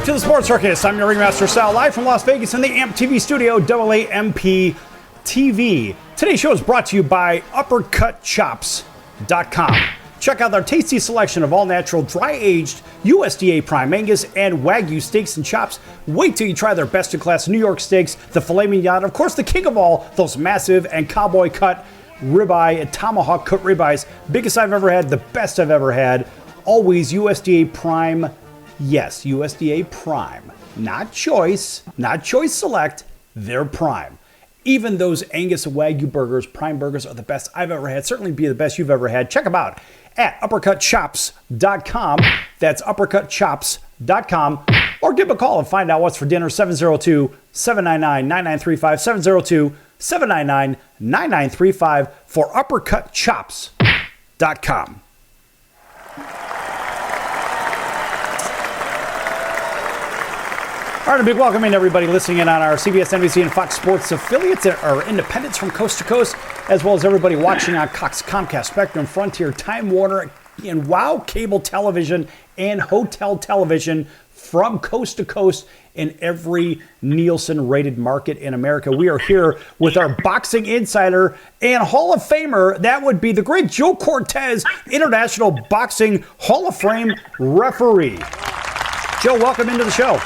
to the Sports Circus. I'm your Ringmaster Sal, live from Las Vegas in the AMP TV studio, AAMP TV. Today's show is brought to you by UppercutChops.com. Check out our tasty selection of all-natural, dry-aged USDA Prime Angus and Wagyu steaks and chops. Wait till you try their best-in-class New York steaks, the filet mignon, of course, the king of all, those massive and cowboy-cut ribeye and tomahawk cut ribeyes. Biggest I've ever had, the best I've ever had. Always USDA Prime. Yes, USDA Prime. Not Choice, not Choice Select, they're Prime. Even those Angus and Wagyu burgers, Prime burgers, are the best I've ever had. Certainly be the best you've ever had. Check them out at UppercutChops.com. That's UppercutChops.com. Or give a call and find out what's for dinner. 702-799-9935. 702-799-9935 for UppercutChops.com. All right, a big welcome in everybody listening in on our CBS, NBC, and Fox Sports affiliates, our independents from coast to coast, as well as everybody watching on Cox, Comcast, Spectrum, Frontier, Time Warner, and WOW Cable Television and Hotel Television from coast to coast in every Nielsen-rated market in America. We are here with our boxing insider and Hall of Famer. That would be the great Joe Cortez, International Boxing Hall of Fame referee. Joe, welcome into the show.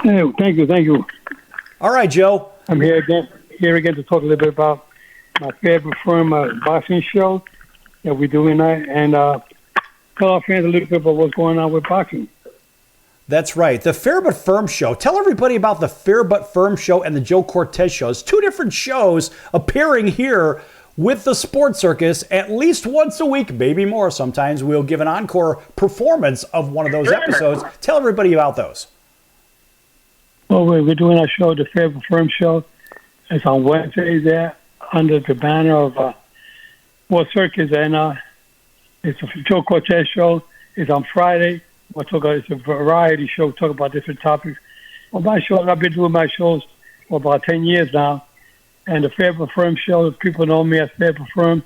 Thank you. All right, Joe. I'm here again to talk a little bit about my favorite firm boxing show that we're doing tonight, and tell our fans a little bit about what's going on with boxing. That's right. The Fair But Firm Show. Tell everybody about the Fair But Firm Show and the Joe Cortez Show. It's two different shows appearing here with the Sports Circus at least once a week, maybe more. Sometimes we'll give an encore performance of one of those episodes. Tell everybody about those. Well, we're doing our show, the Fair But Firm Show. It's on Wednesdays there under the banner of Sports Circus, and it's a Joe Cortez Show. It's on Friday. It's a variety show. Talk about different topics. Well, my show, I've been doing my shows for about 10 years now, and the Fair But Firm Show, people know me as Fair But Firm.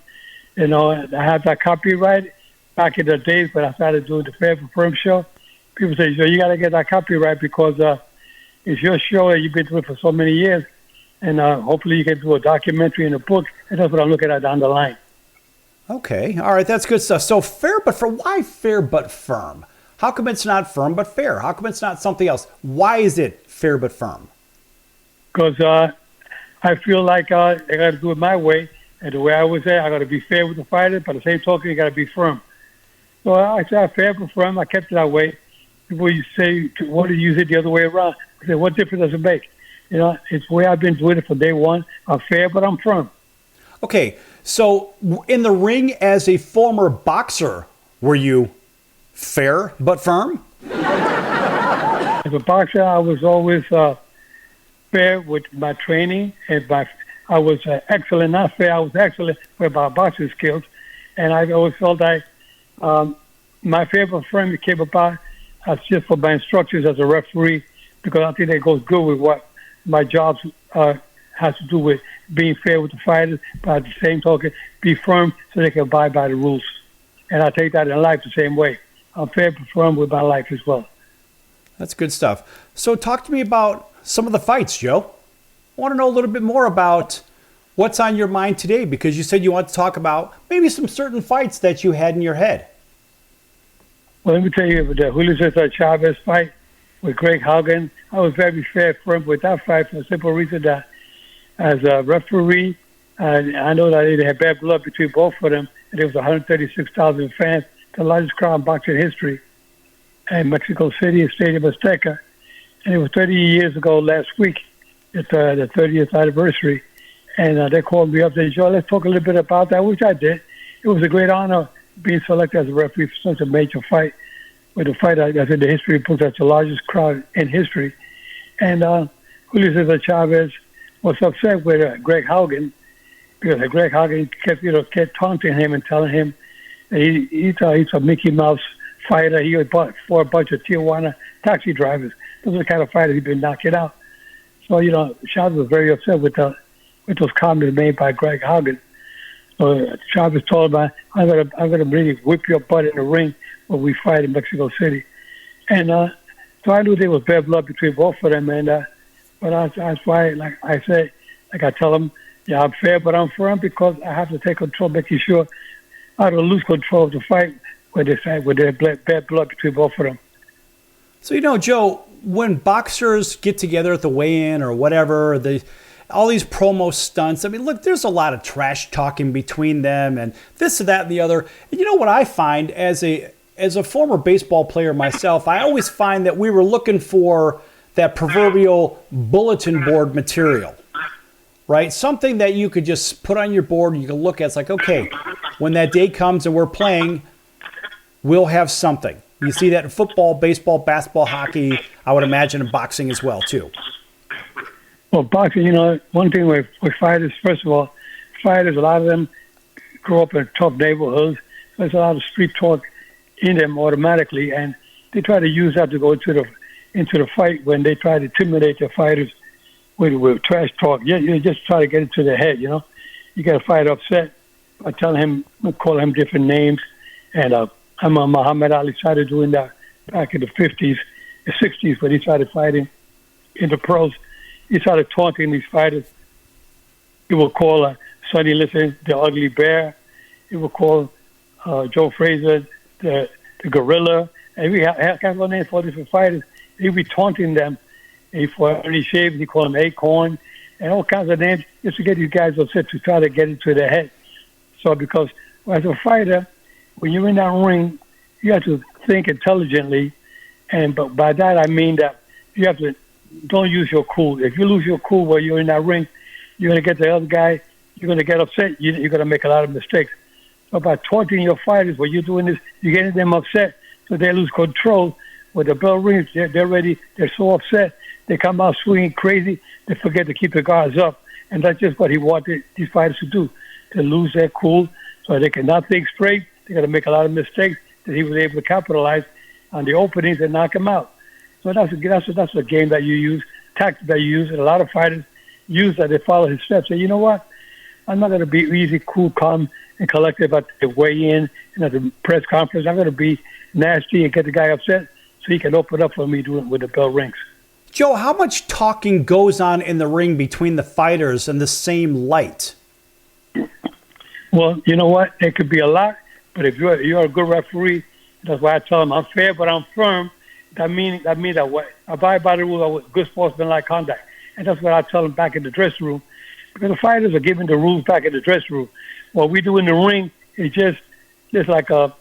You know, I have that copyright back in the days when I started doing the Fair But Firm Show. People say, you got to get that copyright because it's your show that you've been doing for so many years, and hopefully you can do a documentary and a book, and that's what I'm looking at down the line. Okay, all right, that's good stuff. So Fair But Firm, why Fair But Firm? How come it's not firm but fair? How come it's not something else? Why is it Fair But Firm? Because I feel like I got to do it my way, and the way I was there, I got to be fair with the fighter, but at the same token, you got to be firm. So I said Fair But Firm. I kept it that way. People used to say, "Why do you use it the other way around?" I said, "What difference does it make?" You know, it's the way I've been doing it from day one. I'm fair, but I'm firm. Okay, so in the ring as a former boxer, were you fair but firm? As a boxer, I was always fair with my training, and I was excellent. Not fair, I was excellent with my boxing skills, and I always felt like my fair but firm came about just for my instructions as a referee, because I think that goes good with what my job has to do with being fair with the fighters, but at the same token, be firm so they can abide by the rules. And I take that in life the same way. I'm fair but firm with my life as well. That's good stuff. So talk to me about some of the fights, Joe. I want to know a little bit more about what's on your mind today, because you said you want to talk about maybe some certain fights that you had in your head. Well, let me tell you, the Julio Cesar Chavez fight with Greg Haugen, I was very fair firm with that fight for the simple reason that as a referee, I know that they had bad blood between both of them, and there was 136,000 fans, the largest crowd in boxing history, in Mexico City, Stadium Azteca. And it was 30 years ago last week. It's the 30th anniversary. And they called me up and said, "Joe, let's talk a little bit about that," which I did. It was a great honor being selected as a referee for such a major fight, with a fight that's in the history books, that's the largest crowd in history. And Julio Cesar Chavez was upset with Greg Haugen, because Greg Haugen kept taunting him and telling him that he's a Mickey Mouse fighter. He was for a bunch of Tijuana taxi drivers. Those are the kind of fighters he'd been knocking out. So, Chavez was very upset with those comments made by Greg Haugen. So Chavez told him, I'm gonna really whip your butt in the ring when we fight in Mexico City. And So I knew there was bad blood between both of them, and but that's why, like I said, like I tell them, yeah, I'm fair, but I'm firm because I have to take control, making sure I don't lose control of the fight when there's bad blood between both of them. So, Joe, when boxers get together at the weigh-in or whatever, all these promo stunts, I mean, look, there's a lot of trash talking between them and this and that and the other. And you know what I find as a former baseball player myself, I always find that we were looking for that proverbial bulletin board material, right? Something that you could just put on your board and you can look at. It's like, okay, when that day comes and we're playing, we'll have something. You see that in football, baseball, basketball, hockey, I would imagine in boxing as well, too. Well, boxing, one thing with fighters, first of all, a lot of them grow up in tough neighborhoods. There's a lot of street talk in them automatically, and they try to use that to go into the fight when they try to intimidate the fighters with trash talk. You just try to get into their head, You get a fighter upset by calling him different names, and Muhammad Ali started doing that back in the 50s, the 60s, when he started fighting in the pros. He started taunting these fighters. He would call Sonny Liston the ugly bear. He would call Joe Frazier the gorilla. And we have kind of names for different fighters. He'd be taunting them. For Ernie Shaves, he called him Acorn, and all kinds of names just to get these guys upset, to try to get into their head. So because as a fighter, when you're in that ring, you have to think intelligently, but by that I mean that you have to don't use your cool. If you lose your cool while you're in that ring, you're going to get the other guy, you're going to get upset, you're going to make a lot of mistakes. So by taunting your fighters while you're doing this, you're getting them upset so they lose control. When the bell rings, they're ready, they're so upset, they come out swinging crazy, they forget to keep their guards up. And that's just what he wanted these fighters to do, to lose their cool so they cannot think straight. They're going to make a lot of mistakes that he was able to capitalize on the openings and knock them out. So that's a game that you use, tactic that you use, and a lot of fighters use that. They follow his steps. Say, you know what? I'm not going to be easy, cool, calm, and collective at the weigh-in and at the press conference. I'm going to be nasty and get the guy upset so he can open up for me doing when the bell rings. Joe, how much talking goes on in the ring between the fighters in the same light? Well, you know what? It could be a lot, but if you're a good referee, that's why I tell them I'm fair, but I'm firm. That means that what abide by the rules of good sportsmanlike conduct, and that's what I tell them back in the dressing room, because the fighters are given the rules back in the dressing room. What we do in the ring is just like a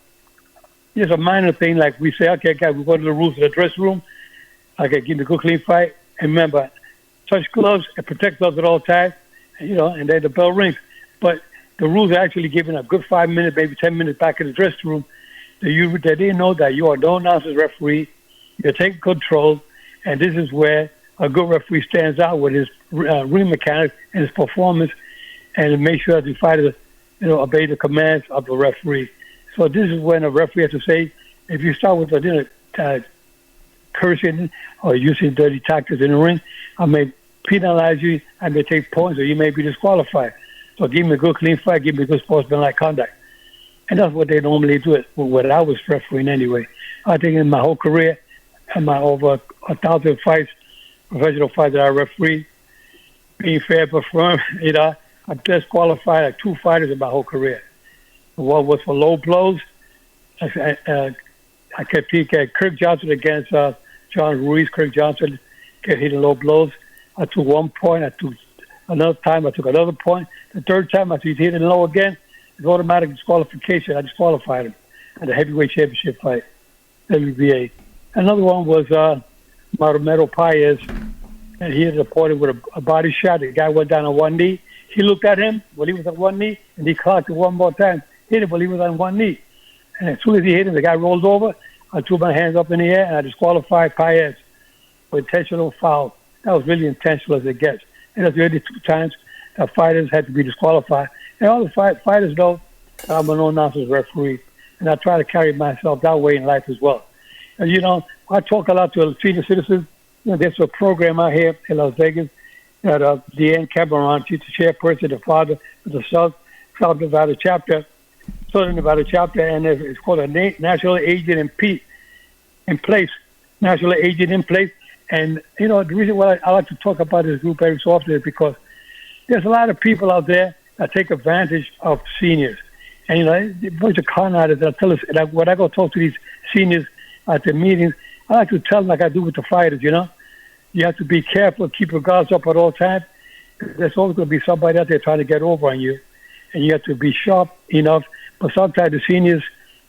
minor thing. Like we say, okay, guys, we go to the rules of the dressing room. Okay, give me a good clean fight, and remember, touch gloves and protect gloves at all times. And then the bell rings. But the rules are actually given a good 5 minutes, maybe 10 minutes back in the dressing room. That they know that you are no nonsense referee. You're taking control, and this is where a good referee stands out with his ring mechanics and his performance, and make sure that the fighters, obey the commands of the referee. So this is when a referee has to say, if you start with cursing or using dirty tactics in the ring, I may penalize you, I may take points, or you may be disqualified. So give me a good clean fight, give me a good sportsmanlike conduct. And that's what they normally do it when I was refereeing anyway. I think in my whole career, and my over 1,000 fights, professional fights that I referee, being fair but firm, I disqualified like 2 fighters in my whole career. One was for low blows. I kept Kirk Johnson against John Ruiz. Kirk Johnson kept hitting low blows. I took 1 point. I took another time. I took another point. The third time, after he's hitting low again, it's automatic disqualification. I disqualified him at the heavyweight championship fight, WBA. Another one was Maromedo Paez, and he had reported with a body shot. The guy went down on one knee. He looked at him while he was on one knee, and he clocked it one more time. Hit him while he was on one knee. And as soon as he hit him, the guy rolled over. I threw my hands up in the air, and I disqualified Paez for intentional foul. That was really intentional as it gets. And that's the only 2 times that fighters had to be disqualified. And all the fighters know I'm a no-nonsense referee, and I try to carry myself that way in life as well. And, I talk a lot to senior citizens. There's a program out here in Las Vegas that Deanne Cameron, she's the chairperson, the father of the South Nevada chapter, Southern Nevada chapter, and it's called a National Agent in Place national agent in place. And, the reason why I like to talk about this group every so often is because there's a lot of people out there that take advantage of seniors. And, a bunch of con artists that tell us, like, when I go talk to these seniors at the meetings, I like to tell them like I do with the fighters, You have to be careful, keep your guards up at all times. There's always going to be somebody out there trying to get over on you. And you have to be sharp enough. But sometimes the seniors,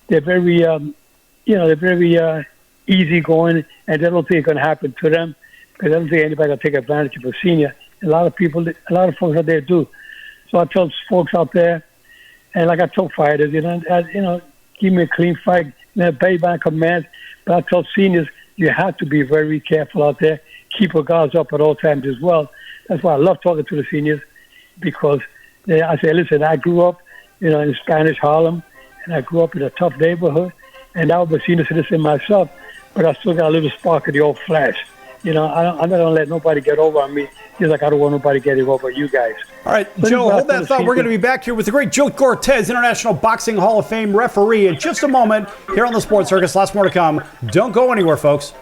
they're very, they're very easygoing, and they don't think it's going to happen to them because I don't think anybody's going to take advantage of a senior. A lot of folks out there do. So I tell folks out there, and like I tell fighters, give me a clean fight, obey my commands. But I tell seniors, you have to be very careful out there. Keep your guards up at all times as well. That's why I love talking to the seniors, because I say, listen, I grew up, in Spanish Harlem, and I grew up in a tough neighborhood, and I was a senior citizen myself, but I still got a little spark of the old flash. I'm not going to let nobody get over on me, just like I don't want nobody getting over you guys. All right, Joe, hold that thought. We're going to be back here with the great Joe Cortez, International Boxing Hall of Fame referee, in just a moment here on the Sports Circus. Lots more to come. Don't go anywhere, folks.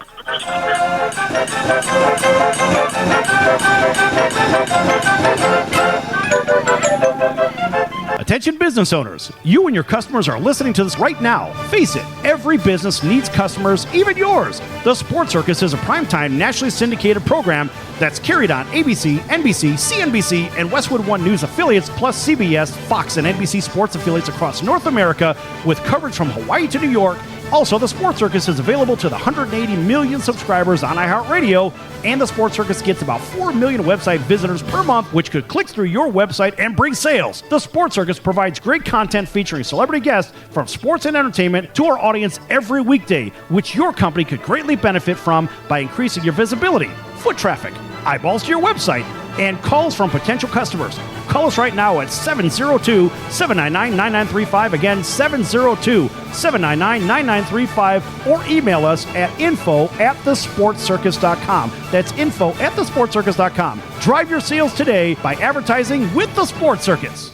Attention business owners, you and your customers are listening to this right now. Face it, every business needs customers, even yours. The Sports Circus is a primetime nationally syndicated program that's carried on ABC, NBC, CNBC, and Westwood One News affiliates, plus CBS, Fox, and NBC sports affiliates across North America, with coverage from Hawaii to New York. Also, the Sports Circus is available to the 180 million subscribers on iHeartRadio, and the Sports Circus gets about 4 million website visitors per month, which could click through your website and bring sales. The Sports Circus provides great content featuring celebrity guests from sports and entertainment to our audience every weekday, which your company could greatly benefit from by increasing your visibility, foot traffic, eyeballs to your website, and calls from potential customers. Call us right now at 702-799-9935. Again, 702-799-9935. Or email us at info@thesportscircus.com. That's info@thesportscircus.com. Drive your sales today by advertising with the Sports Circus.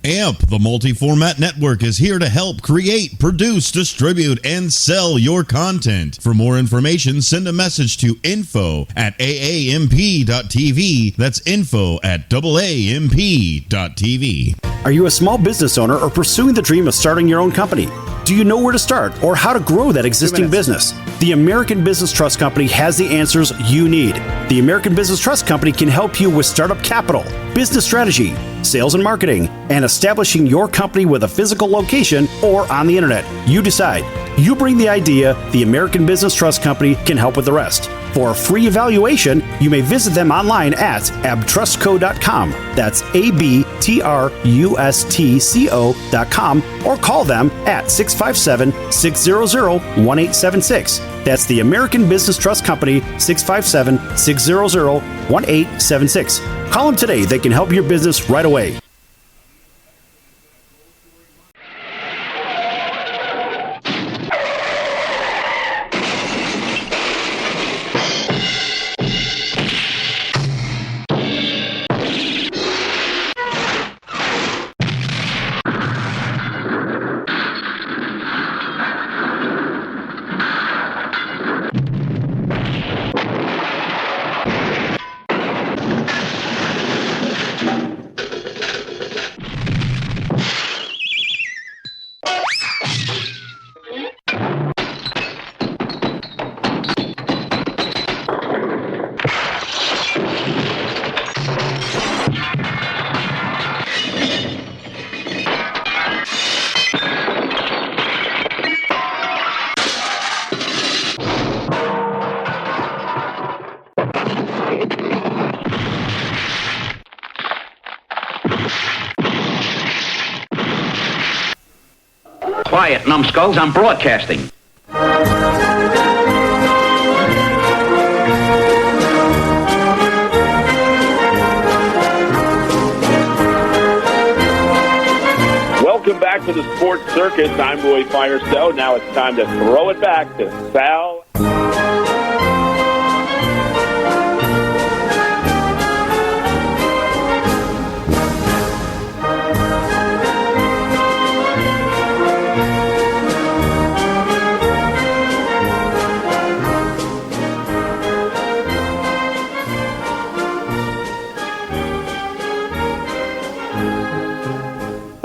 AMP, the multi-format network, is here to help create, produce, distribute, and sell your content. For more information, send a message to info@aamp.tv. That's info@aamp.tv. Are you a small business owner or pursuing the dream of starting your own company? Do you know where to start or how to grow that existing business? The American Business Trust Company has the answers you need. The American Business Trust Company can help you with startup capital, business strategy, sales and marketing, and establishing your company with a physical location or on the internet. You decide. You bring the idea, the American Business Trust Company can help with the rest. For a free evaluation, you may visit them online at abtrustco.com. That's abtrustco.com, or call them at 657-600-1876. That's the American Business Trust Company, 657-600-1876. Call them today. They can help your business right away. Quiet, numbskulls, I'm broadcasting. Welcome back to the Sports Circus. I'm Roy Firestone. Now it's time to throw it back to Sal.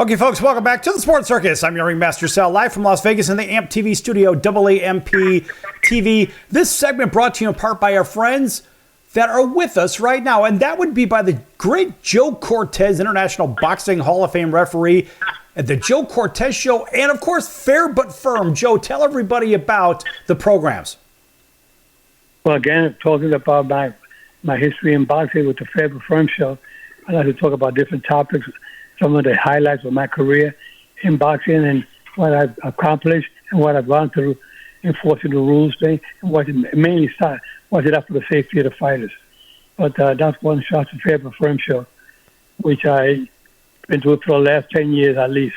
Okay, folks, welcome back to the Sports Circus. I'm your Ringmaster Sal, live from Las Vegas in the AMP TV studio, AAMP TV. This segment brought to you in part by our friends that are with us right now, and that would be by the great Joe Cortez, International Boxing Hall of Fame referee at the Joe Cortez Show, and, of course, Fair But Firm. Joe, tell everybody about the programs. Well, again, talking about my history in boxing with the Fair But Firm Show, I like to talk about different topics, some of the highlights of my career in boxing and what I've accomplished and what I've gone through enforcing the rules thing, and watch it out for the safety of the fighters. But that's one shot to Fair But Firm Show, which I've been doing for the last 10 years at least.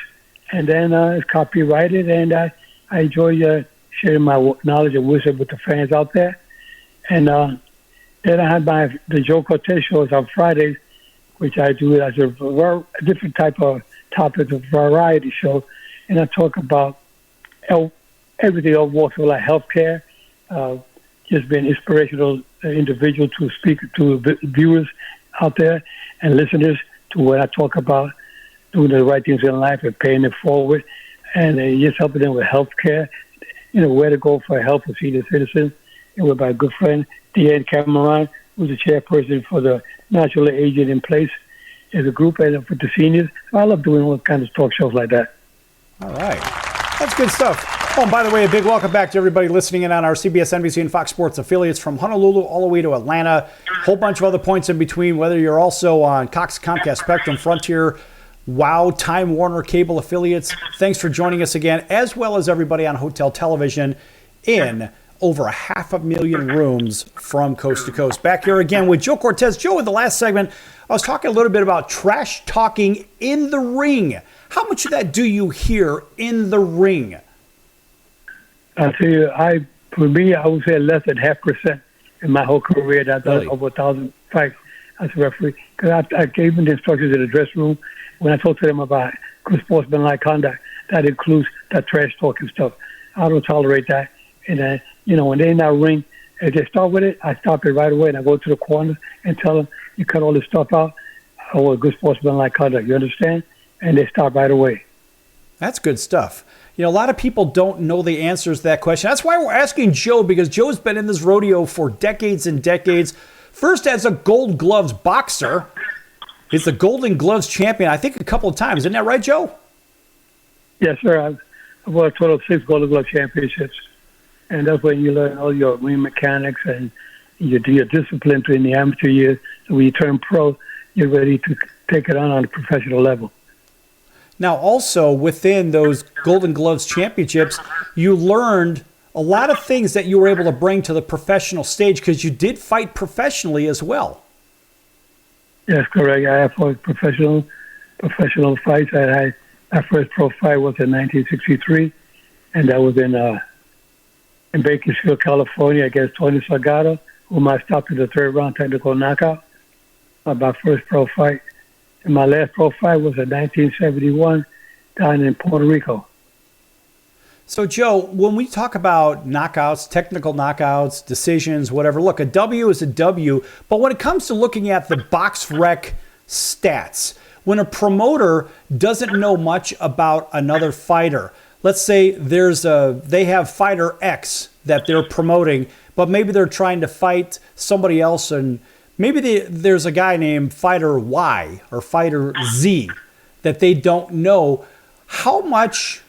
And then it's copyrighted, and I enjoy sharing my knowledge and wisdom with the fans out there. And then I have the Joe Cortez shows on Fridays, which I do as a different type of topic, a variety show, and I talk about everything of walks of life, healthcare, just being inspirational individual to speak to viewers out there and listeners to what I talk about, doing the right things in life and paying it forward, and just helping them with healthcare, where to go for help for senior citizens. And with my good friend, D.N. Cameron, who's the chairperson for the National Aging in Place as a group and for the seniors. I love doing all kinds of talk shows like that. All right. That's good stuff. Oh, and by the way, a big welcome back to everybody listening in on our CBS, NBC, and Fox Sports affiliates from Honolulu all the way to Atlanta. A whole bunch of other points in between, whether you're also on Cox, Comcast, Spectrum, Frontier, WOW, Time Warner cable affiliates. Thanks for joining us again, as well as everybody on Hotel Television in over 500,000 rooms from coast to coast. Back here again with Joe Cortez. Joe, in the last segment, I was talking a little bit about trash talking in the ring. How much of that do you hear in the ring? I'll tell you, for me, I would say less than 0.5% in my whole career. I've done over 1,000 fights as a referee. Because I gave them the instructions in the dressing room when I talked to them about good sportsmanlike conduct. That includes that trash talking stuff. I don't tolerate that. And when they're in that ring, if they start with it, I stop it right away, and I go to the corner and tell them, you cut all this stuff out. Oh, a good sportsmanlike conduct, you understand? And they stop right away. That's good stuff. A lot of people don't know the answers to that question. That's why we're asking Joe, because Joe's been in this rodeo for decades and decades. First as a Gold Gloves boxer. He's the Golden Gloves champion, I think, a couple of times. Isn't that right, Joe? Yes, sir. I've won a total of 6 Golden Glove championships. And that's when you learn all your ring mechanics and your discipline in the amateur years. So when you turn pro, you're ready to take it on a professional level. Now, also within those Golden Gloves championships, you learned a lot of things that you were able to bring to the professional stage because you did fight professionally as well. Yes, correct. I have fought professional fights. My first pro fight was in 1963, and that was in Bakersfield, California, against Tony Salgado, whom I stopped in the 3rd round technical knockout. My first pro fight. And my last pro fight was in 1971 down in Puerto Rico. So, Joe, when we talk about knockouts, technical knockouts, decisions, whatever, look, a W is a W. But when it comes to looking at the box rec stats, when a promoter doesn't know much about another fighter, let's say they have fighter X that they're promoting, but maybe they're trying to fight somebody else, and maybe there's a guy named fighter Y or fighter Z that they don't know. How much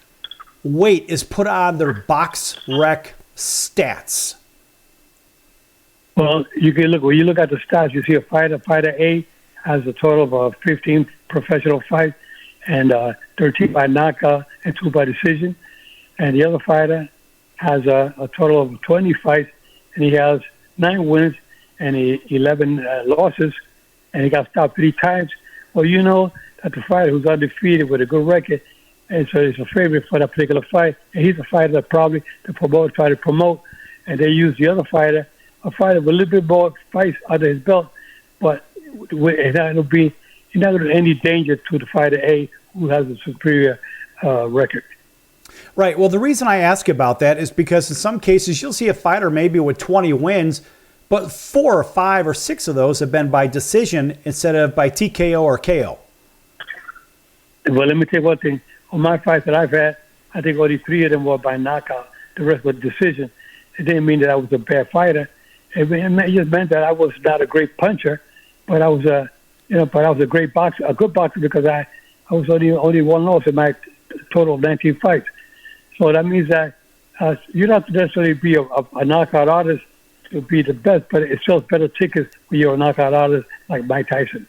weight is put on their box rec stats? Well, when you look at the stats, you see a fighter A has a total of 15 professional fights, and 13 by knockout and 2 by decision. And the other fighter has a total of 20 fights, and he has 9 wins and 11 losses, and he got stopped 3 times. Well, you know that the fighter who's undefeated with a good record, and so he's a favorite for that particular fight, and he's a fighter that probably the promoter try to promote, and they use the other fighter, a fighter with a little bit more fights under his belt, but it's not going to be any danger to the fighter A who has a superior record. Right. Well, the reason I ask about that is because in some cases you'll see a fighter maybe with 20 wins, but 4 or 5 or 6 of those have been by decision instead of by TKO or KO. Well, let me tell you one thing. On my fights that I've had, I think only 3 of them were by knockout. The rest were decision. It didn't mean that I was a bad fighter. It just meant that I was not a great puncher, but I was a great boxer, a good boxer, because I was only one loss in my total of 19 fights. So that means that you don't have to necessarily be a knockout artist to be the best, but it sells better tickets when you're a knockout artist like Mike Tyson.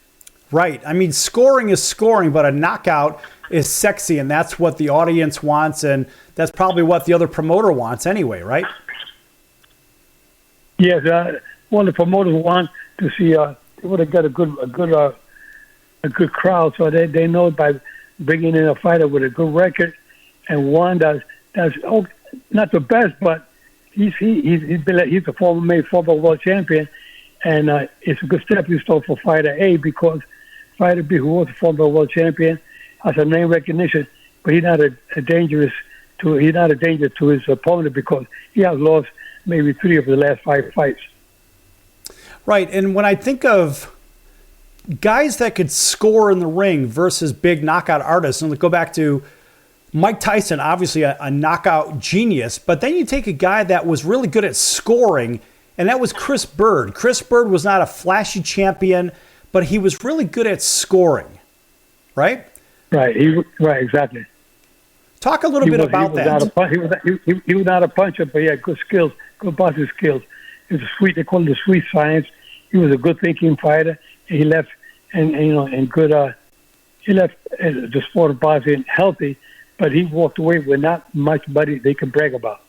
Right. I mean, scoring is scoring, but a knockout is sexy, and that's what the audience wants, and that's probably what the other promoter wants anyway, right? Yes, well, the promoters want to see they would have got a good crowd, so they know by bringing in a fighter with a good record and one that's not the best, but he's a former world champion, and it's a good stepping stone for fighter A, because fighter B, who was a former world champion, has a name recognition, but he's not a danger to his opponent, because he has lost maybe 3 of the last 5 fights. Right, and when I think of guys that could score in the ring versus big knockout artists, and let's go back to Mike Tyson, obviously a knockout genius, but then you take a guy that was really good at scoring, and that was Chris Bird. Chris Bird was not a flashy champion, but he was really good at scoring, right? Right, right, exactly. Talk a little bit about that. He was not a puncher, but he had good skills, good boxing skills. It was they call it the sweet science. He was a good thinking fighter. He left the sport of boxing healthy, but he walked away with not much money they can brag about.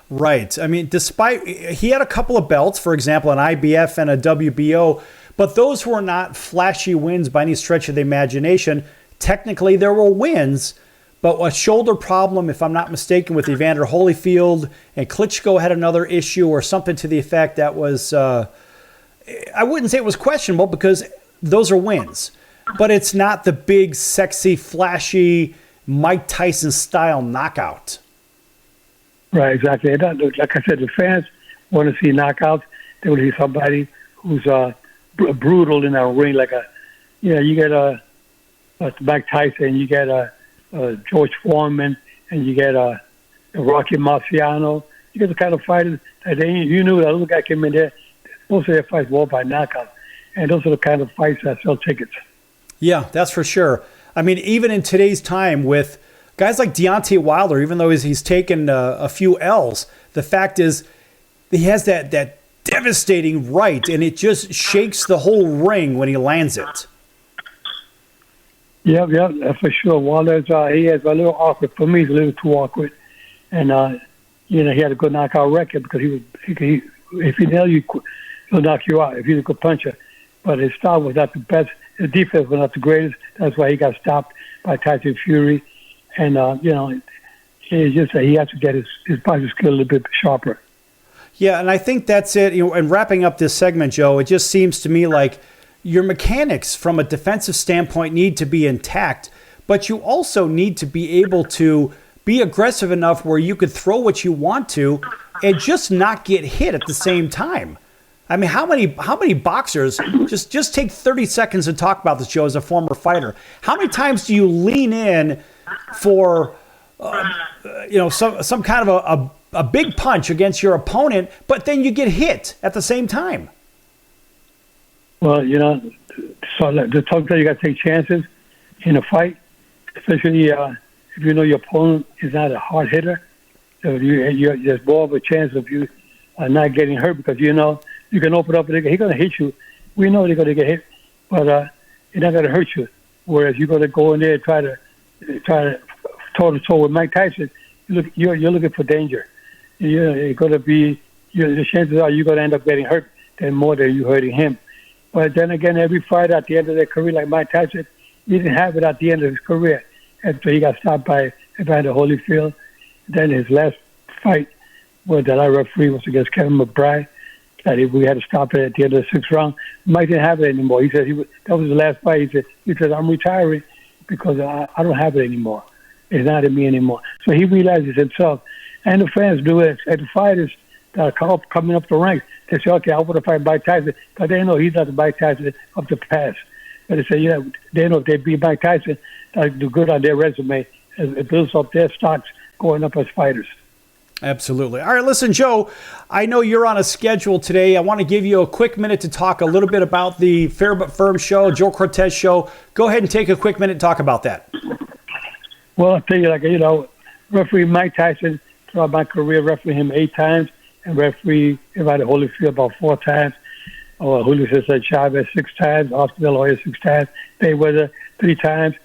Right. I mean, he had a couple of belts, for example, an IBF and a WBO, but those were not flashy wins by any stretch of the imagination. Technically, there were wins, but a shoulder problem, if I'm not mistaken, with Evander Holyfield, and Klitschko had another issue or something to the effect that was, I wouldn't say it was questionable, because those are wins. But it's not the big, sexy, flashy Mike Tyson style knockout. Right, exactly. Like I said, the fans want to see knockouts. They want to see somebody who's brutal in a ring, like you get a Mike Tyson, you get a George Foreman, and you get a Rocky Marciano. You get the kind of fighters that you knew that little guy came in there. Most of their fights were by knockout, and those are the kind of fights that sell tickets. Yeah, that's for sure. I mean, even in today's time with guys like Deontay Wilder, even though he's taken a few L's, the fact is he has that devastating right, and it just shakes the whole ring when he lands it. Yeah, for sure. Wilder's he has a little awkward. For me, he's a little too awkward, and he had a good knockout record, because he if he nails you, he'll knock you out if he's a good puncher. But his style was not the best. His defense was not the greatest. That's why he got stopped by Tyson Fury. And, it's just that he has to get his boxing skill a little bit sharper. Yeah, and I think that's it. And wrapping up this segment, Joe, it just seems to me like your mechanics from a defensive standpoint need to be intact, but you also need to be able to be aggressive enough where you could throw what you want to and just not get hit at the same time. I mean, how many boxers, just take 30 seconds and talk about this, Joe, as a former fighter. How many times do you lean in for, some kind of a big punch against your opponent, but then you get hit at the same time? Well, so the talk that you got to take chances in a fight, especially if you know your opponent is not a hard hitter. So there's more of a chance of you not getting hurt, because you can open up and he's going to hit you. We know they're going to get hit, but he's not going to hurt you. Whereas you're going to go in there and try to toe-to-toe with Mike Tyson, you're looking for danger. You're going to be, the chances are you're going to end up getting hurt more than you hurting him. But then again, every fighter at the end of their career, like Mike Tyson, he didn't have it at the end of his career after he got stopped by Evander Holyfield. Then his last fight that I refereed was against Kevin McBride. That we had to stop it at the end of the 6th round. Mike didn't have it anymore. He said that was the last fight. He said, I'm retiring because I don't have it anymore. It's not in me anymore. So he realizes himself. And the fans do it. And the fighters that are coming up the ranks, they say, okay, I want to fight Mike Tyson, but they know he's not the Mike Tyson of the past. And they say, yeah, they know if they beat Mike Tyson, that'll do good on their resume. It builds up their stocks going up as fighters. Absolutely. All right, listen, Joe, I know you're on a schedule today. I want to give you a quick minute to talk a little bit about the Fair But Firm show, Joe Cortez show. Go ahead and take a quick minute to talk about that. Well, I'll tell you, referee Mike Tyson, throughout my career, referee him 8 times, and referee Evander Holyfield about 4 times, or Julio Cesar Chavez 6 times, Oscar De La Hoya 6 times, Mayweather 3 times.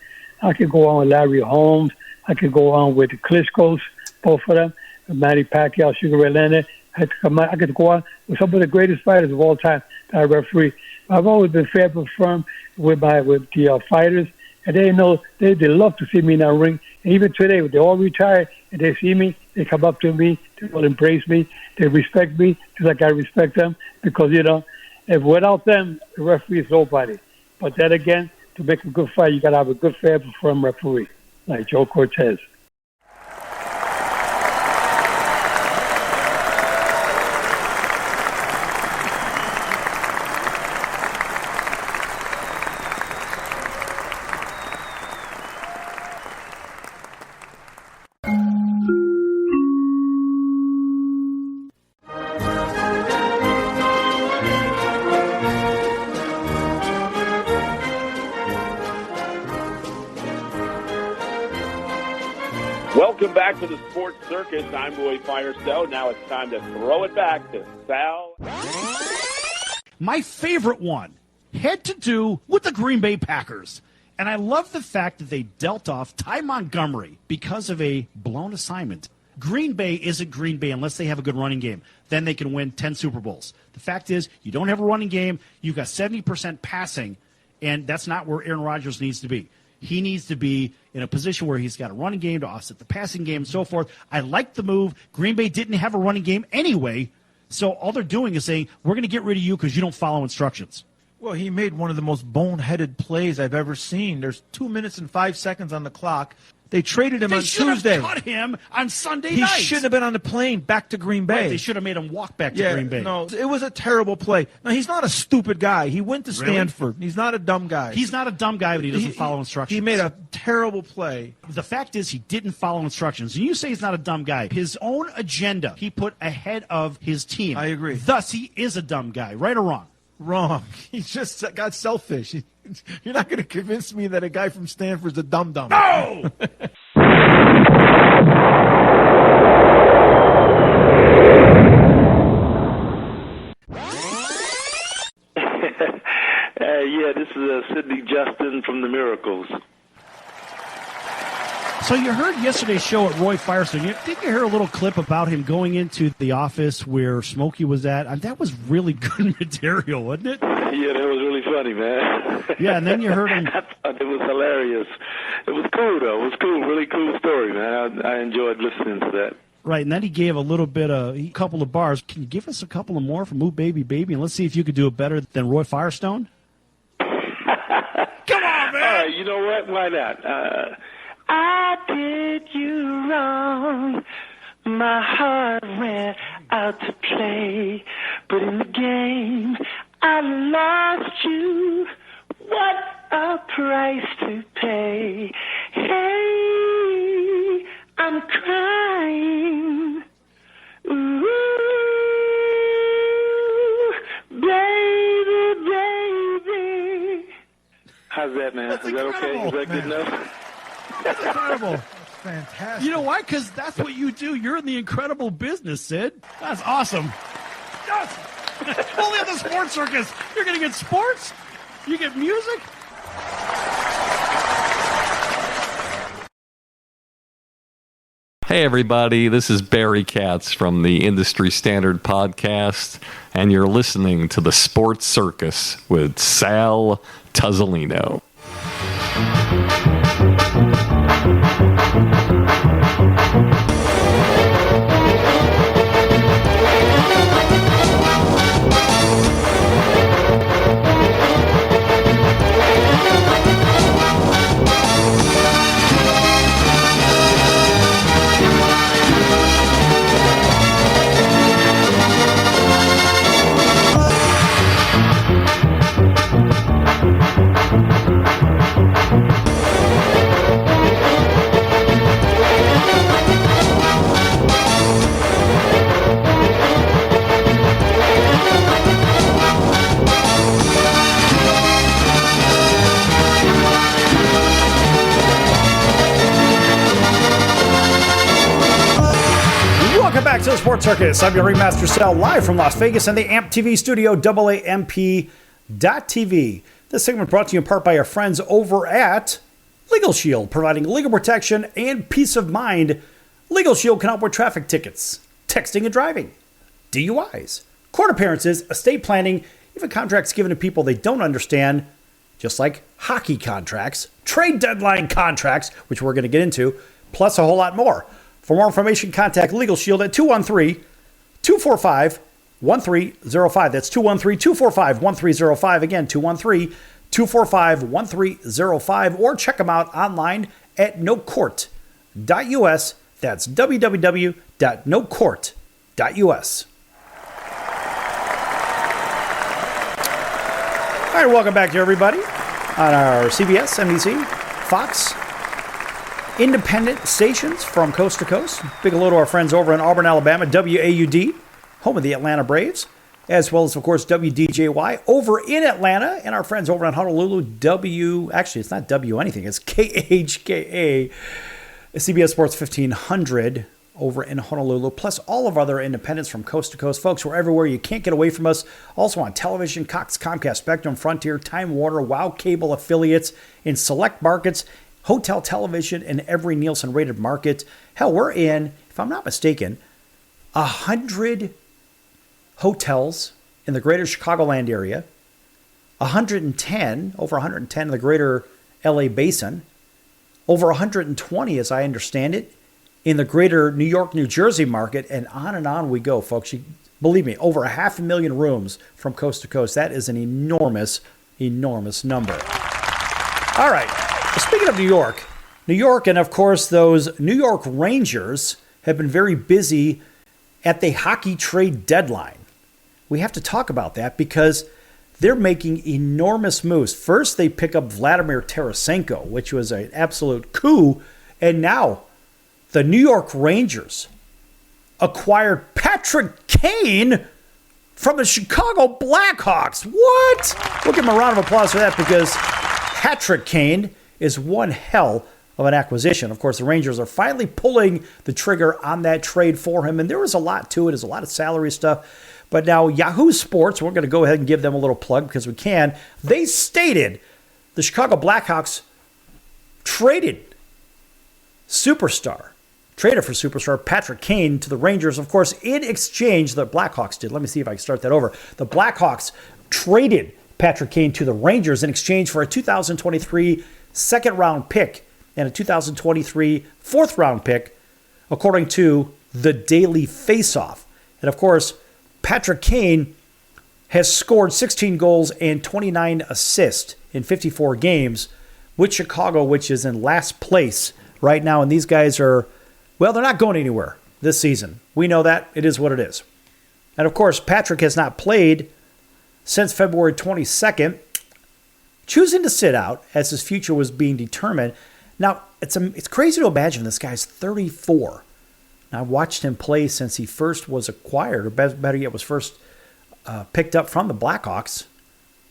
I could go on with Larry Holmes. I could go on with the Klitschko's, both of them. Manny Pacquiao, Sugar Ray Leonard. I could go on with some of the greatest fighters of all time that I referee. I've always been fair but firm with the fighters, and they know they love to see me in that ring. And even today, when they all retire and they see me, they come up to me, they will embrace me, they respect me just like I respect them. Because if without them, the referee is nobody. But then again, to make a good fight, you got to have a good fair but firm referee like Joe Cortez. Welcome back to the Sports Circus. I'm Roy Firestone. Now it's time to throw it back to Sal. My favorite one had to do with the Green Bay Packers. And I love the fact that they dealt off Ty Montgomery because of a blown assignment. Green Bay isn't Green Bay unless they have a good running game. Then they can win 10 Super Bowls. The fact is, you don't have a running game. You've got 70% passing, and that's not where Aaron Rodgers needs to be. He needs to be in a position where he's got a running game to offset the passing game and so forth. I like the move. Green Bay didn't have a running game anyway, so all they're doing is saying, we're going to get rid of you because you don't follow instructions. Well, he made one of the most boneheaded plays I've ever seen. There's 2 minutes and 5 seconds on the clock. They traded him on Tuesday. They should have cut him on Sunday night. He shouldn't have been on the plane back to Green Bay. Right, they should have made him walk back to Green Bay. No, it was a terrible play. Now, he's not a stupid guy. He went to Stanford. Really? He's not a dumb guy. He's not a dumb guy, but he doesn't follow instructions. He made a terrible play. The fact is he didn't follow instructions. And you say he's not a dumb guy. His own agenda he put ahead of his team. I agree. Thus, he is a dumb guy. Right or wrong? Wrong. He just got selfish. You're not going to convince me that a guy from Stanford's a dum-dum. No! Yeah, this is Sidney Justin from the Miracles. So you heard yesterday's show at Roy Firestone. Did you hear a little clip about him going into the office where Smokey was at? That was really good material, wasn't it? Yeah, that was really funny, man. Yeah, and then you heard him. I thought it was hilarious. It was cool, though. It was cool. Really cool story, man. I enjoyed listening to that. Right, and then he gave a couple of bars. Can you give us a couple of more from Ooh Baby Baby, and let's see if you could do it better than Roy Firestone? Come on, man! All right, you know what? Why not? I did you wrong. My heart went out to play, but in the game I lost you. What a price to pay. Hey, I'm crying. Ooh, baby, baby. How's that, man? That's Is that incredible. okay? Is that good enough? That's incredible. Fantastic. You know why? Because that's what you do. You're in the incredible business, Sid. That's awesome. Yes! Only on the Sports Circus. You're going to get sports? You get music? Hey everybody, this is Barry Katz from the Industry Standard Podcast, and you're listening to the Sports Circus with Sal Tuzzolino. Welcome back to the Sports Circus. I'm your Ringmaster Sal, live from Las Vegas and the AMP TV studio, AAMP.TV. This segment brought to you in part by our friends over at Legal Shield, providing legal protection and peace of mind. Legal Shield can help with traffic tickets, texting and driving, DUIs, court appearances, estate planning, even contracts given to people they don't understand, just like hockey contracts, trade deadline contracts, which we're going to get into, plus a whole lot more. For more information, contact Legal Shield at 213-245-1305. That's 213-245-1305. Again, 213-245-1305. Or check them out online at nocourt.us. That's www.nocourt.us. All right, welcome back to everybody on our CBS, NBC, Fox, independent stations from coast to coast. Big hello to our friends over in Auburn, Alabama, WAUD, home of the Atlanta Braves, as well as, of course, WDJY over in Atlanta, and our friends over in Honolulu, actually, it's not W anything, it's KHKA, CBS Sports 1500 over in Honolulu, plus all of our other independents from coast to coast. Folks, we're everywhere. You can't get away from us. Also on television, Cox, Comcast, Spectrum, Frontier, Time Warner, WOW Cable affiliates in select markets, hotel television in every Nielsen-rated market. Hell, we're in, if I'm not mistaken, 100 hotels in the greater Chicagoland area, over 110 in the greater LA Basin, over 120, as I understand it, in the greater New York, New Jersey market, and on we go, folks. Believe me, over 500,000 rooms from coast to coast. That is an enormous, enormous number. All right. Speaking of New York, and of course those New York Rangers have been very busy at the hockey trade deadline. We have to talk about that because they're making enormous moves. First, they pick up Vladimir Tarasenko, which was an absolute coup, and now the New York Rangers acquired Patrick Kane from the Chicago Blackhawks. What? We'll give him a round of applause for that because Patrick Kane is one hell of an acquisition. Of course, the Rangers are finally pulling the trigger on that trade for him, and there was a lot to it. There's a lot of salary stuff. But now Yahoo Sports, we're going to go ahead and give them a little plug because we can. They stated the Chicago Blackhawks traded for superstar Patrick Kane to the Rangers. Of course, in exchange, the Blackhawks did. Let me see if I can start that over. The Blackhawks traded Patrick Kane to the Rangers in exchange for a 2023 second-round pick and a 2023 fourth-round pick, according to the Daily Faceoff. And, of course, Patrick Kane has scored 16 goals and 29 assists in 54 games with Chicago, which is in last place right now. And these guys are, well, they're not going anywhere this season. We know that. It is what it is. And, of course, Patrick has not played since February 22nd, choosing to sit out as his future was being determined. Now, it's crazy to imagine this guy's 34. Now, I've watched him play since he first was acquired, or better yet, was first picked up from the Blackhawks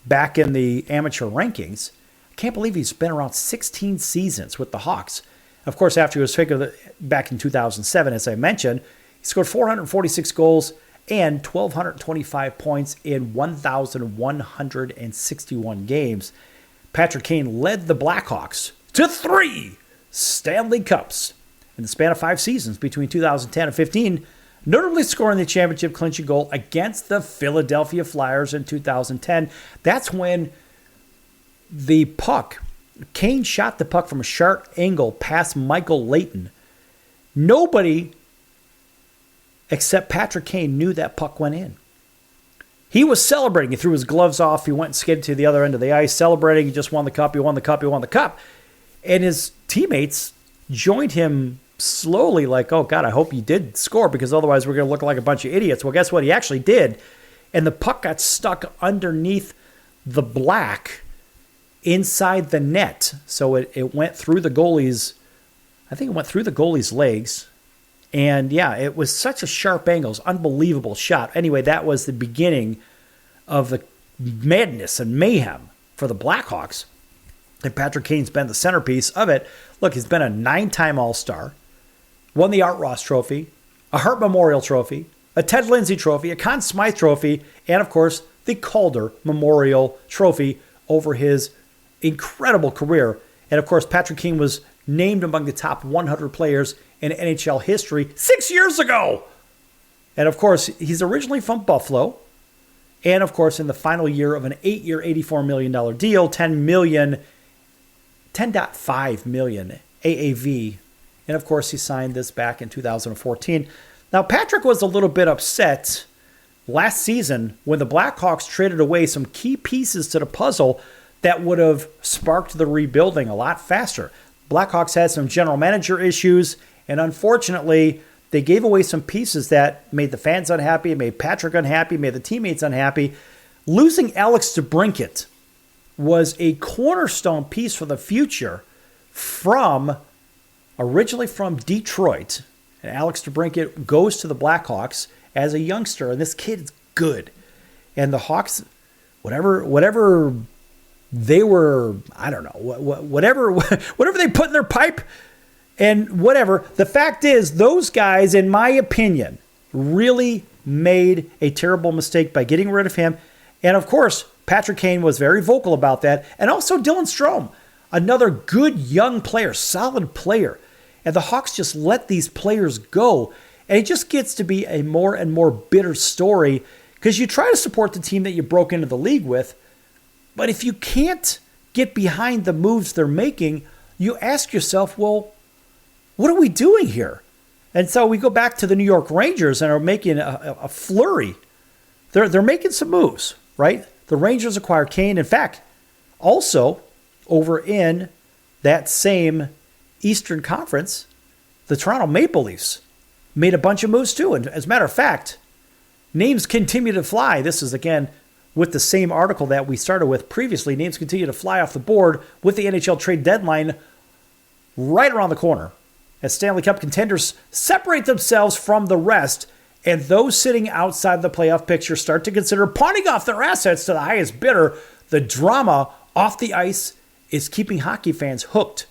back in the amateur rankings. I can't believe he's been around 16 seasons with the Hawks. Of course, after he was picked up back in 2007, as I mentioned, he scored 446 goals and 1,225 points in 1,161 games. Patrick Kane led the Blackhawks to 3 Stanley Cups in the span of 5 seasons between 2010 and 15, notably scoring the championship clinching goal against the Philadelphia Flyers in 2010. That's when Kane shot the puck from a sharp angle past Michael Leighton. Nobody except Patrick Kane knew that puck went in. He was celebrating. He threw his gloves off. He went and skated to the other end of the ice, celebrating. He just won the cup. He won the cup. He won the cup. And his teammates joined him slowly like, oh, God, I hope you did score because otherwise we're going to look like a bunch of idiots. Well, guess what? He actually did. And the puck got stuck underneath the black inside the net. So it went through the goalie's, I think it went through the goalie's legs. And yeah, it was such a sharp angle. It was an unbelievable shot. Anyway, that was the beginning of the madness and mayhem for the Blackhawks. And Patrick Kane's been the centerpiece of it. Look, he's been a 9-time All-Star, won the Art Ross Trophy, a Hart Memorial Trophy, a Ted Lindsay Trophy, a Conn Smythe Trophy, and of course, the Calder Memorial Trophy over his incredible career. And of course, Patrick Kane was named among the top 100 players in NHL history 6 years ago. And of course, he's originally from Buffalo. And of course, in the final year of an 8-year, $84 million deal, $10.5 million AAV. And of course, he signed this back in 2014. Now, Patrick was a little bit upset last season when the Blackhawks traded away some key pieces to the puzzle that would have sparked the rebuilding a lot faster. Blackhawks had some general manager issues, and unfortunately, they gave away some pieces that made the fans unhappy, made Patrick unhappy, made the teammates unhappy. Losing Alex DeBrincat was a cornerstone piece for the future originally from Detroit. And Alex DeBrincat goes to the Blackhawks as a youngster, and this kid is good. And the Hawks, whatever they were, I don't know, whatever they put in their pipe and whatever. The fact is, those guys, in my opinion, really made a terrible mistake by getting rid of him. And of course, Patrick Kane was very vocal about that. And also Dylan Strome, another good young player, solid player. And the Hawks just let these players go. And it just gets to be a more and more bitter story because you try to support the team that you broke into the league with. But if you can't get behind the moves they're making, you ask yourself, well, what are we doing here? And so we go back to the New York Rangers and are making a flurry. They're making some moves, right? The Rangers acquire Kane. In fact, also over in that same Eastern Conference, the Toronto Maple Leafs made a bunch of moves too. And as a matter of fact, names continue to fly. This is, again, with the same article that we started with previously. Names continue to fly off the board with the NHL trade deadline right around the corner as Stanley Cup contenders separate themselves from the rest, and those sitting outside the playoff picture start to consider pawning off their assets to the highest bidder. The drama off the ice is keeping hockey fans hooked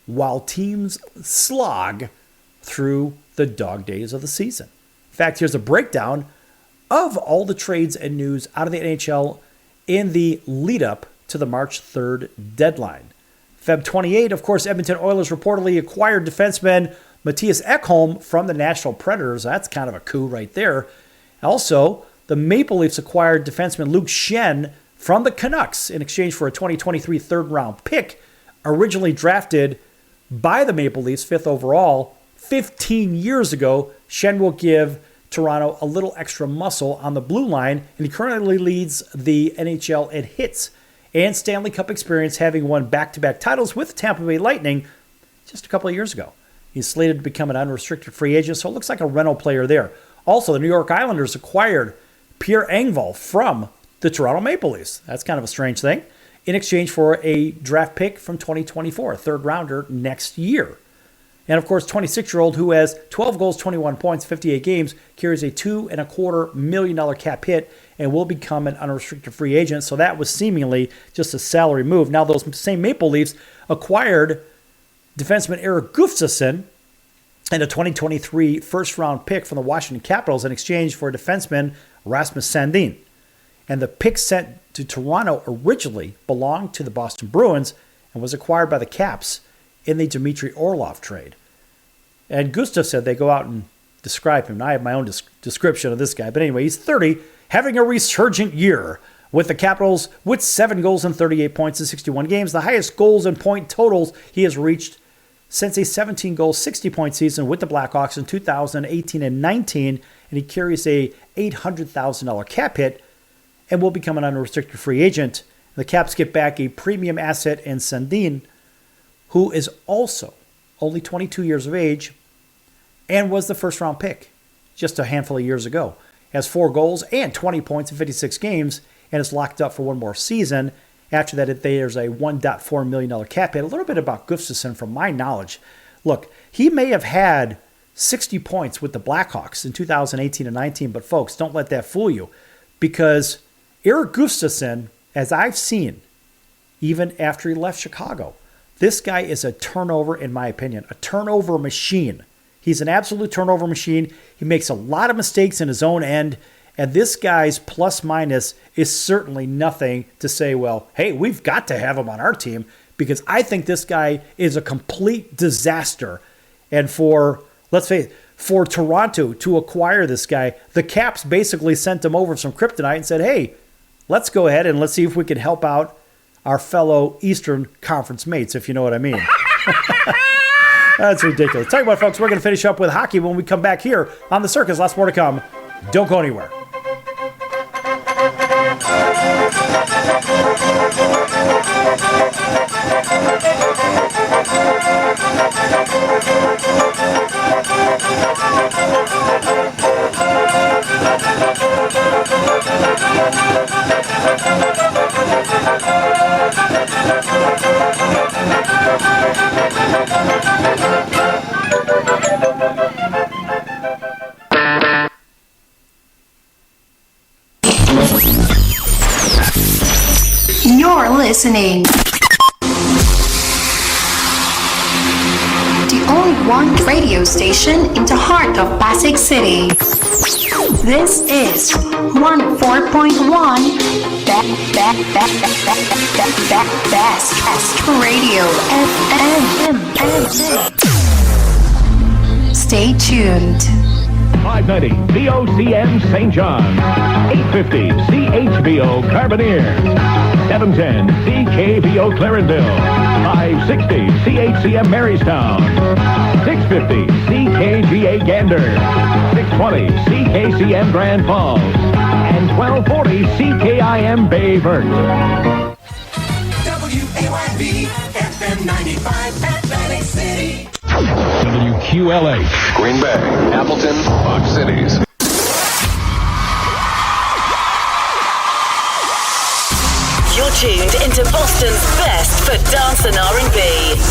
while teams slog through the dog days of the season. In fact, here's a breakdown of all the trades and news out of the NHL in the lead up to the March 3rd deadline. Feb 28, of course, Edmonton Oilers reportedly acquired defenseman Matthias Ekholm from the Nashville Predators. That's kind of a coup right there. Also, the Maple Leafs acquired defenseman Luke Schenn from the Canucks in exchange for a 2023 third-round pick, originally drafted by the Maple Leafs, 5th overall, 15 years ago. Schenn will give Toronto a little extra muscle on the blue line, and he currently leads the NHL in hits and Stanley Cup experience, having won back-to-back titles with Tampa Bay Lightning just a couple of years ago. He's slated to become an unrestricted free agent, so it looks like a rental player there. Also, the New York Islanders acquired Pierre Engvall from the Toronto Maple Leafs. That's kind of a strange thing. In exchange for a draft pick from 2024, a third-rounder next year. And of course, 26-year-old who has 12 goals, 21 points, 58 games, carries a $2.25 million cap hit and will become an unrestricted free agent. So that was seemingly just a salary move. Now those same Maple Leafs acquired defenseman Erik Gustafsson and a 2023 first-round pick from the Washington Capitals in exchange for defenseman Rasmus Sandin. And the pick sent to Toronto originally belonged to the Boston Bruins and was acquired by the Caps in the Dmitry Orlov trade. And Gustav said they go out and describe him. I have my own description of this guy. But anyway, he's 30, having a resurgent year with the Capitals with 7 goals and 38 points in 61 games, the highest goals and point totals he has reached since a 17-goal, 60-point season with the Blackhawks in 2018 and 19, and he carries a $800,000 cap hit and will become an unrestricted free agent. The Caps get back a premium asset in Sandin, who is also only 22 years of age and was the first-round pick just a handful of years ago. Has 4 goals and 20 points in 56 games and is locked up for one more season. After that, there's a $1.4 million cap hit. A little bit about Gustafsson from my knowledge. Look, he may have had 60 points with the Blackhawks in 2018 and 19, but folks, don't let that fool you, because Erik Gustafsson, as I've seen, even after he left Chicago, this guy is a turnover, in my opinion, a turnover machine. He's an absolute turnover machine. He makes a lot of mistakes in his own end. And this guy's plus minus is certainly nothing to say, well, hey, we've got to have him on our team, because I think this guy is a complete disaster. And let's face it, for Toronto to acquire this guy, the Caps basically sent him over some kryptonite and said, hey, let's go ahead and let's see if we can help out our fellow Eastern Conference mates, if you know what I mean. That's ridiculous. Tell you what, folks, we're going to finish up with hockey when we come back here on The Circus. Lots more to come. Don't go anywhere. You're listening. The only one radio station in the heart of Pasig City. This is 104.1 Best Radio FM. Stay tuned. 590 VOCM St. John, 850 CHVO Carbonear, 710 CKVO Clarenville, 560 CHCM Marystown, 650 CKGA Gander, 620 CKCM Grand Falls, and 1240 CKIM Bayvert. WAYB FM 95 Atlantic City. WQLA, Green Bay, Appleton, Fox Cities. You're tuned into Boston's best for dance and R&B.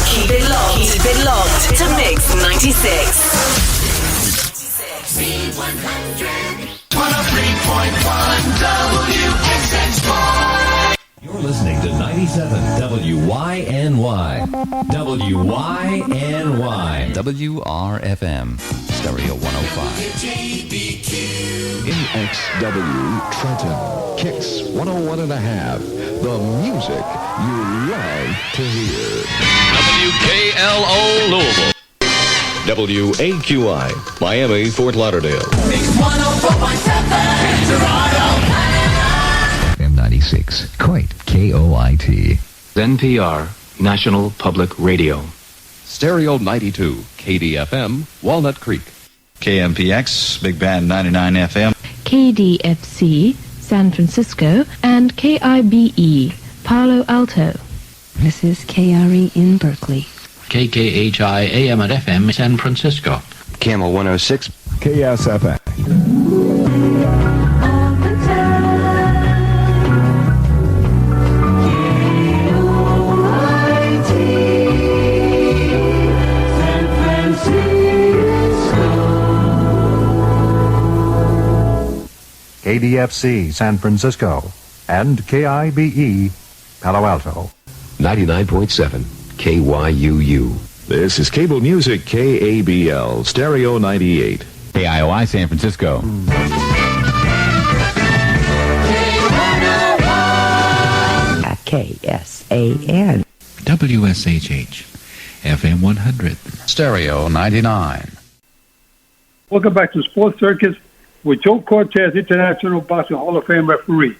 Keep it locked. Keep it locked to Mix 96. C100 103.1 WXXY. You're listening to 97 WYNY. WYNY. WRFM. Stereo 105. NXW Trenton. Kicks 101.5. The music you love to hear. WKLO Louisville. WAQI Miami, Fort Lauderdale. Mix 104.7 Toronto. M96. Coit. KOIT. NPR, National Public Radio. Stereo 92. KDFM, Walnut Creek. KMPX, Big Band 99 FM. KDFC, San Francisco, and KIBE, Palo Alto. This is KRE in Berkeley. KKHI AM and FM, San Francisco. Camel 106. KSFA. KDFC San Francisco and KIBE Palo Alto. 99.7 KYUU. This is Cable Music KABL, Stereo 98. KIOI San Francisco. KSAN. WSHH, FM 100. Stereo 99. Welcome back to Sports Circus with Joe Cortez, International Boxing Hall of Fame referee.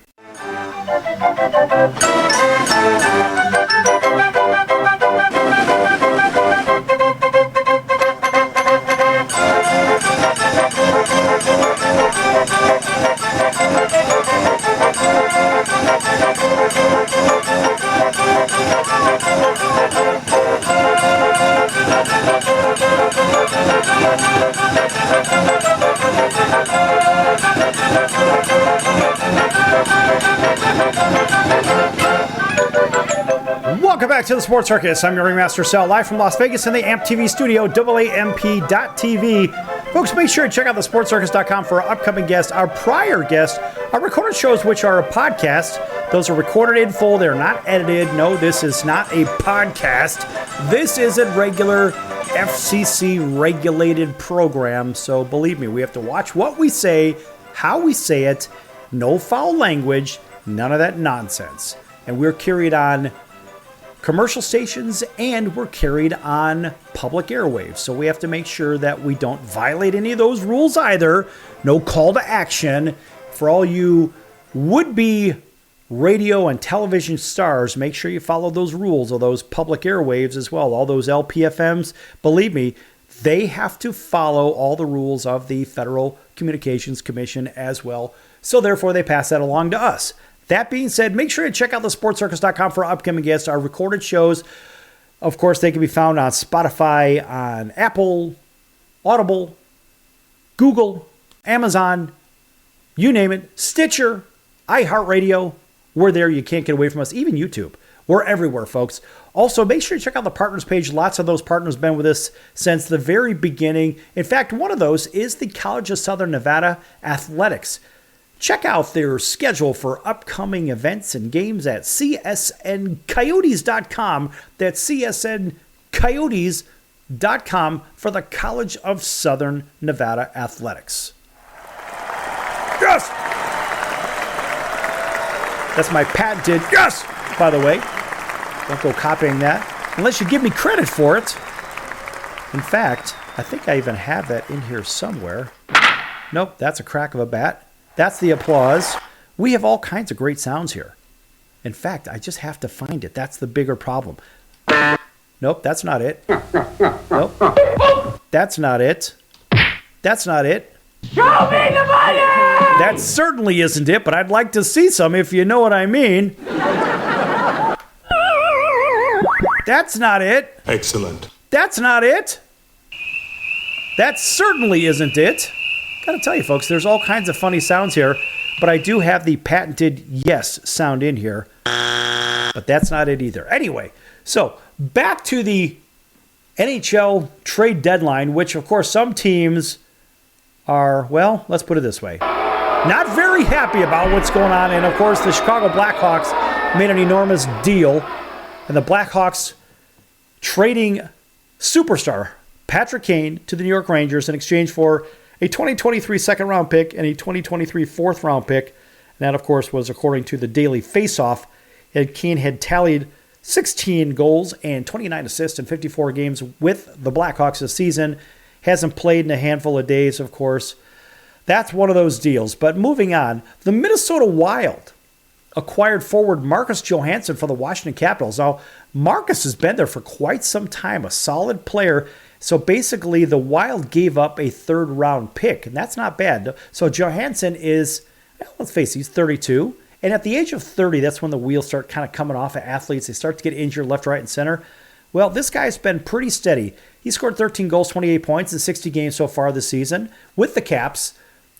Welcome back to the Sports Circus. I'm your Ringmaster Sal, live from Las Vegas in the AMP TV studio, AAMP.TV. Folks, make sure to check out thesportscircus.com for our upcoming guests, our prior guests, our recorded shows, which are a podcast. Those are recorded in full. They're not edited. No, this is not a podcast. This is a regular FCC-regulated program. So believe me, we have to watch what we say, how we say it, no foul language, none of that nonsense. And we're carried on commercial stations and we're carried on public airwaves. So we have to make sure that we don't violate any of those rules either. No call to action. For all you would-be radio and television stars, make sure you follow those rules of those public airwaves as well. All those LPFMs, believe me, they have to follow all the rules of the Federal Communications Commission as well. So therefore, they pass that along to us. That being said, make sure you check out the sportscircus.com for upcoming guests. Our recorded shows, of course, they can be found on Spotify, on Apple, Audible, Google, Amazon, you name it, Stitcher, iHeartRadio. We're there. You can't get away from us. Even YouTube. We're everywhere, folks. Also, make sure you check out the partners page. Lots of those partners have been with us since the very beginning. In fact, one of those is the College of Southern Nevada Athletics. Check out their schedule for upcoming events and games at csncoyotes.com. That's csncoyotes.com for the College of Southern Nevada Athletics. Yes! That's my patented yes, by the way. Don't go copying that unless you give me credit for it. In fact, I think I even have that in here somewhere. Nope, that's a crack of a bat. That's the applause. We have all kinds of great sounds here. In fact, I just have to find it. That's the bigger problem. Nope, that's not it. Nope. That's not it. That's not it. Show me the money! That certainly isn't it, but I'd like to see some if you know what I mean. That's not it. Excellent. That's not it. That certainly isn't it. Gotta tell you, folks, there's all kinds of funny sounds here, but I do have the patented yes sound in here, but that's not it either. Anyway, so back to the NHL trade deadline, which, of course, some teams are, well, let's put it this way, not very happy about what's going on. And, of course, the Chicago Blackhawks made an enormous deal, and the Blackhawks trading superstar Patrick Kane to the New York Rangers in exchange for a 2023 second-round pick and a 2023 fourth-round pick. And that, of course, was according to the Daily Faceoff. And Kane had tallied 16 goals and 29 assists in 54 games with the Blackhawks this season. Hasn't played in a handful of days, of course. That's one of those deals. But moving on, the Minnesota Wild acquired forward Marcus Johansson for the Washington Capitals. Now, Marcus has been there for quite some time, a solid player. So basically, the Wild gave up a third-round pick, and that's not bad. So Johansson is, well, let's face it, he's 32. And at the age of 30, that's when the wheels start kind of coming off of athletes. They start to get injured left, right, and center. Well, this guy's been pretty steady. He scored 13 goals, 28 points in 60 games so far this season with the Caps.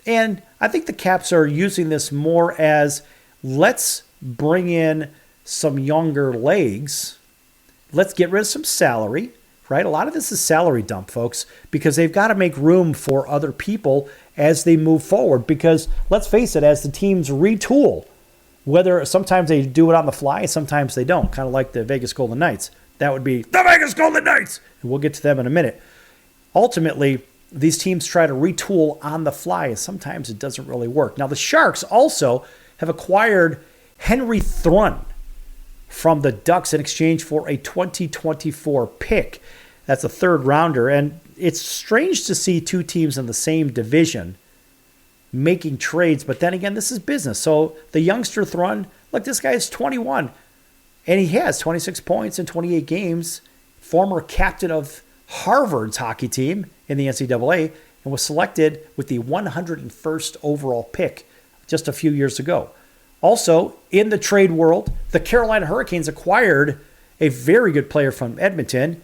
And I think the Caps are using this more as, let's bring in some younger legs. Let's get rid of some salary. Right? A lot of this is salary dump, folks, because they've got to make room for other people as they move forward. Because let's face it, as the teams retool, whether sometimes they do it on the fly, sometimes they don't, kind of like the Vegas Golden Knights. That would be the Vegas Golden Knights. And we'll get to them in a minute. Ultimately, these teams try to retool on the fly, and sometimes it doesn't really work. Now, the Sharks also have acquired Henry Thrun from the Ducks in exchange for a 2024 pick. That's a third rounder. And it's strange to see two teams in the same division making trades. But then again, this is business. So the youngster Thrun, look, this guy is 21. And he has 26 points in 28 games. Former captain of Harvard's hockey team in the NCAA. And was selected with the 101st overall pick just a few years ago. Also, in the trade world, the Carolina Hurricanes acquired a very good player from Edmonton.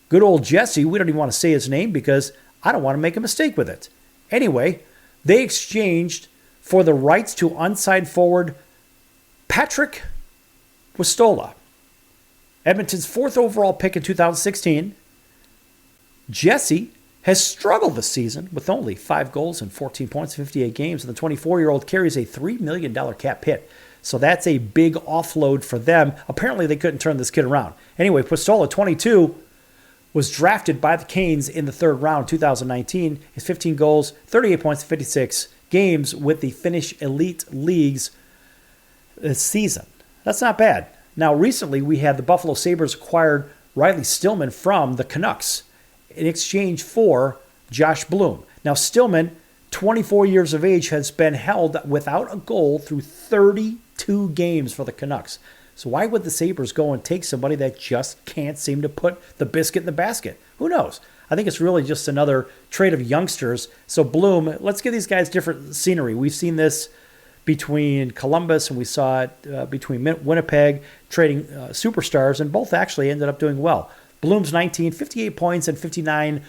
Good old Jesse. We don't even want to say his name because I don't want to make a mistake with it. Anyway, they exchanged for the rights to unsigned forward Patrick Wistola. Edmonton's fourth overall pick in 2016. Jesse has struggled this season with only 5 goals and 14 points in 58 games, and the 24-year-old carries a $3 million cap hit. So that's a big offload for them. Apparently, they couldn't turn this kid around. Anyway, Pistola, 22, was drafted by the Canes in the third round, 2019. His 15 goals, 38 points, 56 games with the Finnish elite leagues this season. That's not bad. Now, recently, we had the Buffalo Sabres acquired Riley Stillman from the Canucks in exchange for Josh Bloom. Now, Stillman, 24 years of age, has been held without a goal through 32 games for the Canucks. So why would the Sabres go and take somebody that just can't seem to put the biscuit in the basket? Who knows? I think it's really just another trade of youngsters. So Bloom, let's give these guys different scenery. We've seen this between Columbus and we saw it between Winnipeg, trading superstars, and both actually ended up doing well. Bloom's 19, 58 points and 59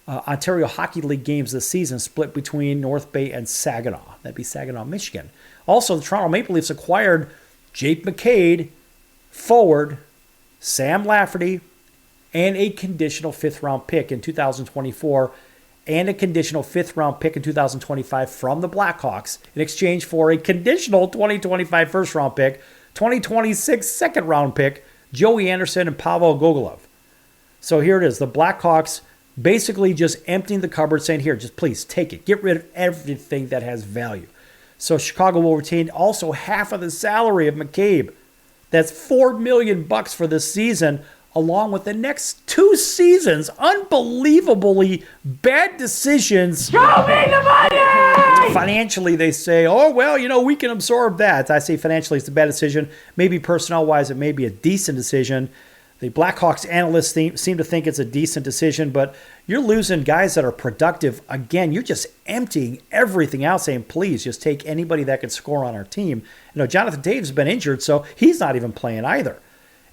Ontario Hockey League games this season, split between North Bay and Saginaw. That'd be Saginaw, Michigan. Also, the Toronto Maple Leafs acquired Jake McCabe, forward, Sam Lafferty, and a conditional fifth-round pick in 2024 and a conditional fifth-round pick in 2025 from the Blackhawks in exchange for a conditional 2025 first-round pick, 2026 second-round pick, Joey Anderson and Pavel Gogolov. So here it is. The Blackhawks basically just emptying the cupboard, saying, here, just please take it. Get rid of everything that has value. So Chicago will retain also half of the salary of McCabe. That's $4 million for this season, along with the next 2 seasons. Unbelievably bad decisions. Show me the money! Financially, they say, oh, well, we can absorb that. I say financially it's a bad decision. Maybe personnel-wise, it may be a decent decision. The Blackhawks analysts seem to think it's a decent decision, but you're losing guys that are productive. Again, you're just emptying everything out, saying, please, just take anybody that can score on our team. Jonathan Taves has been injured, so he's not even playing either.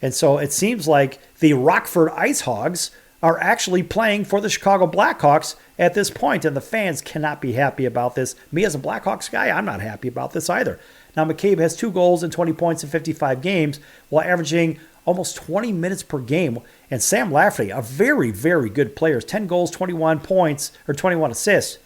And so it seems like the Rockford Ice Hogs are actually playing for the Chicago Blackhawks at this point, and the fans cannot be happy about this. Me as a Blackhawks guy, I'm not happy about this either. Now, McCabe has 2 goals and 20 points in 55 games while averaging almost 20 minutes per game. And Sam Lafferty, a very, very good player, 10 goals, 21 points, or 21 assists.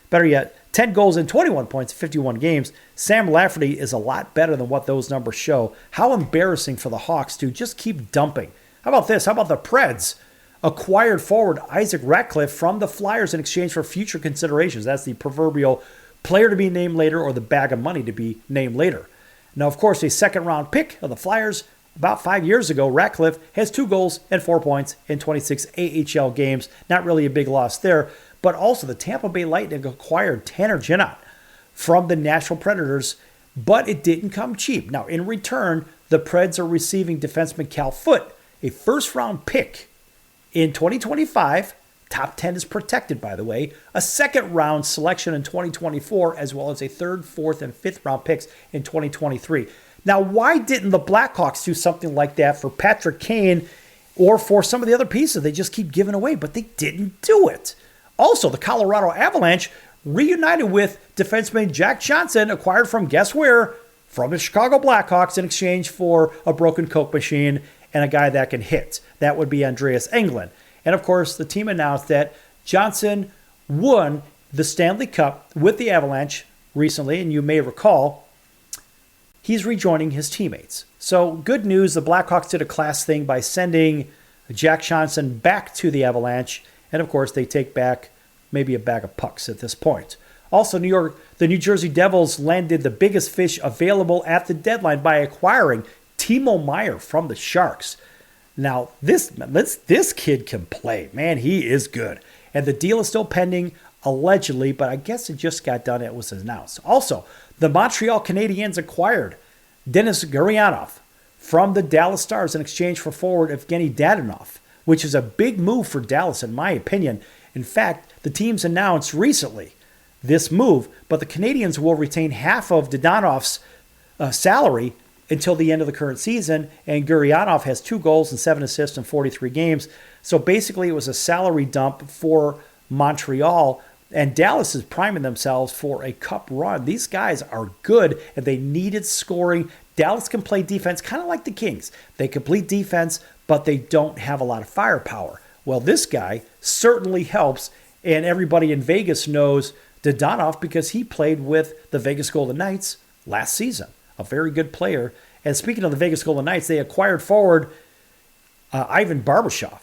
Better yet, 10 goals and 21 points in 51 games. Sam Lafferty is a lot better than what those numbers show. How embarrassing for the Hawks to just keep dumping. How about this? How about the Preds? Acquired forward Isaac Ratcliffe from the Flyers in exchange for future considerations. That's the proverbial player to be named later or the bag of money to be named later. Now, of course, a second-round pick of the Flyers about 5 years ago, Ratcliffe has 2 goals and 4 points in 26 AHL games. Not really a big loss there. But also the Tampa Bay Lightning acquired Tanner Ginnot from the Nashville Predators, but it didn't come cheap. Now, in return, the Preds are receiving defenseman Cal Foote, a first-round pick in 2025. Top 10 is protected, by the way. A second-round selection in 2024, as well as a third, fourth, and fifth-round picks in 2023. Now, why didn't the Blackhawks do something like that for Patrick Kane or for some of the other pieces they just keep giving away? But they didn't do it. Also, the Colorado Avalanche reunited with defenseman Jack Johnson, acquired from, guess where? From the Chicago Blackhawks in exchange for a broken Coke machine and a guy that can hit. That would be Andreas Englund. And, of course, the team announced that Johnson won the Stanley Cup with the Avalanche recently, and you may recall, he's rejoining his teammates. So, good news, the Blackhawks did a class thing by sending Jack Johnson back to the Avalanche, and, of course, they take back maybe a bag of pucks at this point. Also, the New Jersey Devils landed the biggest fish available at the deadline by acquiring Timo Meier from the Sharks. Now, this kid can play. Man, he is good. And the deal is still pending, allegedly, but I guess it just got done. It was announced. Also, the Montreal Canadiens acquired Denis Gurianov from the Dallas Stars in exchange for forward Evgeny Dadonov, which is a big move for Dallas, in my opinion. In fact, the teams announced recently this move, but the Canadiens will retain half of Dadonov's salary until the end of the current season, and Gurianov has 2 goals and 7 assists in 43 games. So basically it was a salary dump for Montreal, and Dallas is priming themselves for a cup run. These guys are good, and they needed scoring. Dallas can play defense kind of like the Kings. They complete defense, but they don't have a lot of firepower. Well, this guy certainly helps, and everybody in Vegas knows Dadonov because he played with the Vegas Golden Knights last season. a very good player. And speaking of the Vegas Golden Knights, they acquired forward Ivan Barbashev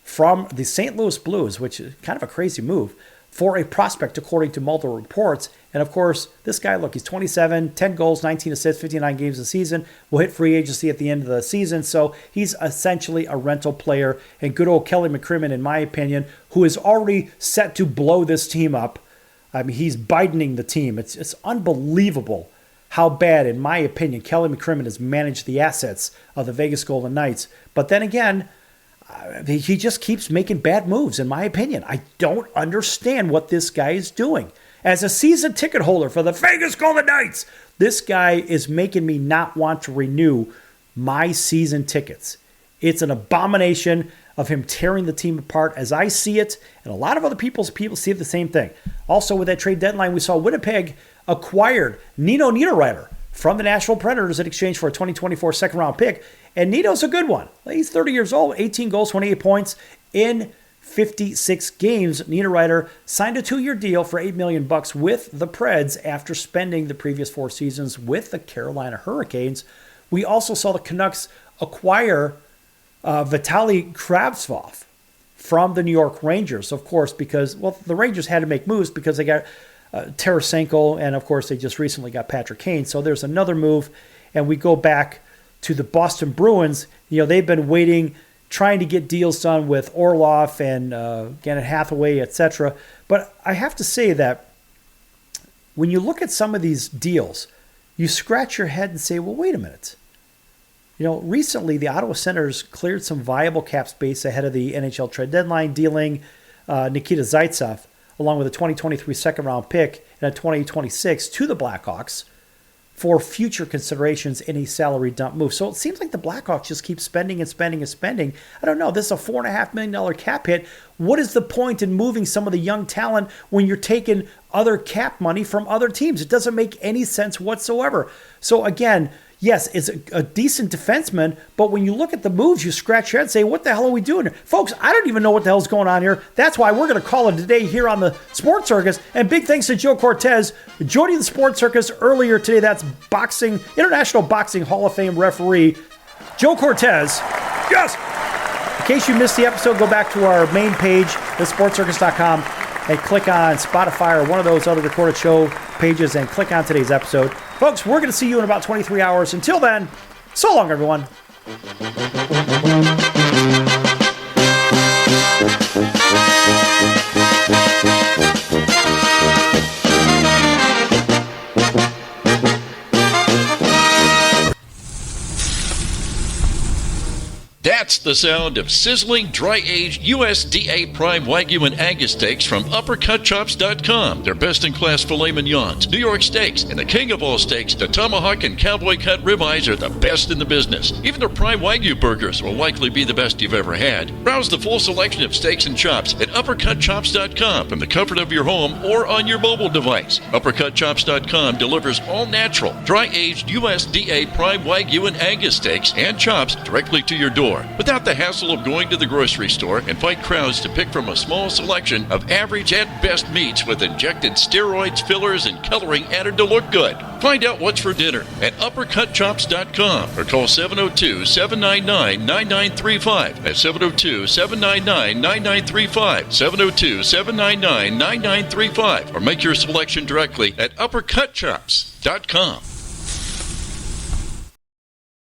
from the St. Louis Blues, which is kind of a crazy move, for a prospect, according to multiple reports. And of course, this guy, look, he's 27, 10 goals, 19 assists, 59 games a season, will hit free agency at the end of the season. So he's essentially a rental player. And good old Kelly McCrimmon, in my opinion, who is already set to blow this team up. I mean, he's Bidening the team. It's unbelievable how bad, in my opinion, Kelly McCrimmon has managed the assets of the Vegas Golden Knights. But then again, he just keeps making bad moves, in my opinion. I don't understand what this guy is doing. As a season ticket holder for the Vegas Golden Knights, this guy is making me not want to renew my season tickets. It's an abomination of him tearing the team apart as I see it, and a lot of other people see it the same thing. Also, with that trade deadline, we saw Winnipeg acquired Nino Niederreiter from the Nashville Predators in exchange for a 2024 second-round pick. And Nito's a good one. He's 30 years old, 18 goals, 28 points in 56 games. Niederreiter signed a 2-year deal for $8 million with the Preds after spending the previous 4 seasons with the Carolina Hurricanes. We also saw the Canucks acquire Vitaly Kravtsov from the New York Rangers, of course, because, well, the Rangers had to make moves because they got Tarasenko, and of course they just recently got Patrick Kane. So there's another move, and we go back to the Boston Bruins. You know, they've been waiting, trying to get deals done with Orlov and Gannett Hathaway, etc. But I have to say that when you look at some of these deals, you scratch your head and say, well, wait a minute. You know, recently the Ottawa Senators cleared some viable cap space ahead of the NHL trade deadline, dealing Nikita Zaitsev along with a 2023 second-round pick and a 2026 to the Blackhawks for future considerations in a salary dump move. So it seems like the Blackhawks just keep spending and spending and spending. I don't know. This is a $4.5 million cap hit. What is the point in moving some of the young talent when you're taking other cap money from other teams? It doesn't make any sense whatsoever. So again, yes, it's a decent defenseman, but when you look at the moves, you scratch your head and say, what the hell are we doing here? Folks, I don't even know what the hell's going on here. That's why we're going to call it today here on the Sports Circus. And big thanks to Joe Cortez joining the Sports Circus earlier today. That's International Boxing Hall of Fame referee Joe Cortez. Yes! In case you missed the episode, go back to our main page, thesportscircus.com, and click on Spotify or one of those other recorded show pages and click on today's episode. Folks, we're going to see you in about 23 hours. Until then, so long, everyone. That's the sound of sizzling, dry-aged USDA Prime Wagyu and Angus steaks from UppercutChops.com. Their best-in-class filet mignons, New York steaks, and the king of all steaks, the tomahawk and cowboy cut ribeyes are the best in the business. Even their Prime Wagyu burgers will likely be the best you've ever had. Browse the full selection of steaks and chops at UppercutChops.com from the comfort of your home or on your mobile device. UppercutChops.com delivers all-natural, dry-aged USDA Prime Wagyu and Angus steaks and chops directly to your door, without the hassle of going to the grocery store and fight crowds to pick from a small selection of average at best meats with injected steroids, fillers, and coloring added to look good. Find out what's for dinner at UppercutChops.com or call 702-799-9935. That's 702-799-9935. 702-799-9935. Or make your selection directly at UppercutChops.com.